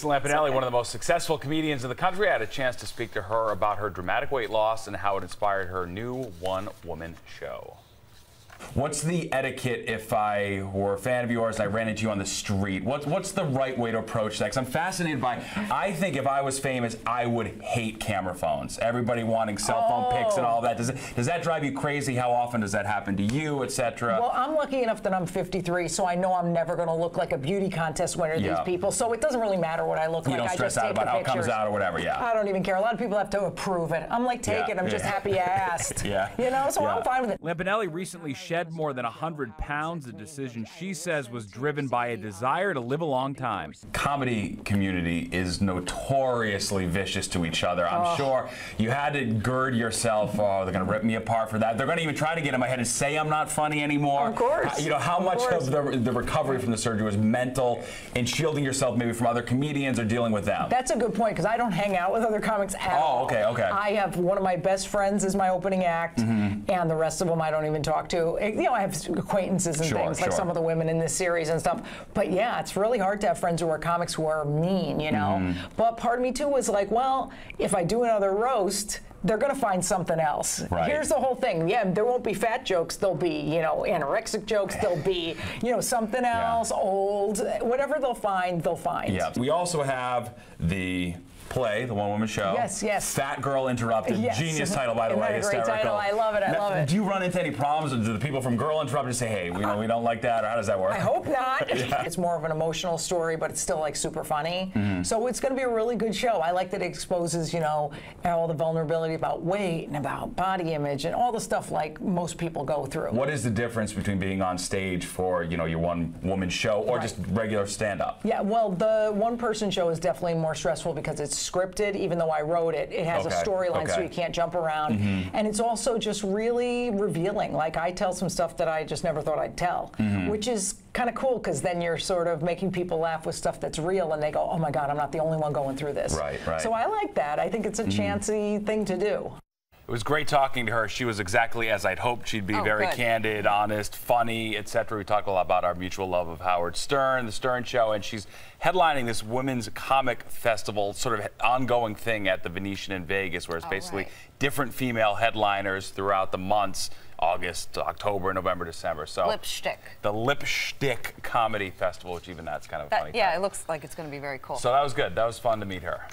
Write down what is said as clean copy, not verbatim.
Lisa Lampanelli, one of the most successful comedians in the country. I had a chance to speak to her about her dramatic weight loss and how it inspired her new one-woman show. What's the etiquette if I were a fan of yours and I ran into you on the street? What's the right way to approach that? Because I'm fascinated by, I think if I was famous, I would hate camera phones. Everybody wanting cell phone pics and all that. Does that drive you crazy? How often does that happen to you, etc.? Well, I'm lucky enough that I'm 53, so I know I'm never going to look like a beauty contest winner, these people. So it doesn't really matter what I look like. You don't stress out about how it comes out or whatever, I don't even care. A lot of people have to approve it. I'm like, take it. I'm just happy I asked. You know, so I'm fine with it. Lampanelli recently shed more than 100 pounds, a decision she says was driven by a desire to live a long time. Comedy community is notoriously vicious to each other. I'm sure you had to gird yourself, oh, they're going to rip me apart for that. They're going to even try to get in my head and say I'm not funny anymore. Of course. You know, how much of the recovery from the surgery was mental and shielding yourself maybe from other comedians or dealing with them? That's a good point, because I don't hang out with other comics at all. Okay. I have one of my best friends as my opening act, and the rest of them I don't even talk to. You know, I have acquaintances and things, like some of the women in this series and stuff. But yeah, it's really hard to have friends who are comics who are mean, you know. But part of me too was like, well, if I do another roast, they're going to find something else. Here's the whole thing. Yeah, there won't be fat jokes. There'll be, you know, anorexic jokes. There'll be, you know, something else, old, whatever they'll find, they'll find. Yeah. We also have the play, the one-woman show. Yes. Fat Girl Interrupted. Genius title, by the way. Great title. I love it. I love it. Do you run into any problems? Do the people from Girl Interrupted say, hey, we don't like that? Or how does that work? I hope not. It's more of an emotional story, but it's still like super funny. So it's going to be a really good show. I like that it exposes, you know, all the vulnerability about weight and about body image and all the stuff like most people go through. What is the difference between being on stage for, you know, your one-woman show or just regular stand-up? Yeah, well, the one-person show is definitely more stressful because it's scripted. Even though I wrote it, it has a storyline, so you can't jump around. And it's also just really revealing. Like, I tell some stuff that I just never thought I'd tell, which is kind of cool, because then you're sort of making people laugh with stuff that's real, and they go, oh my God, I'm not the only one going through this. Right. So I like that. I think it's a chancy thing to do. It was great talking to her. She was exactly as I'd hoped she'd be, very candid, honest, funny, etc. We talked a lot about our mutual love of Howard Stern, The Stern Show, and she's headlining this women's comic festival, sort of ongoing thing at the Venetian in Vegas, where it's basically different female headliners throughout the months, August, October, November, December. So Lipstick. The Lipstick Comedy Festival, which even that's kind of a funny Yeah, it looks like it's going to be very cool. So that was good. That was fun to meet her.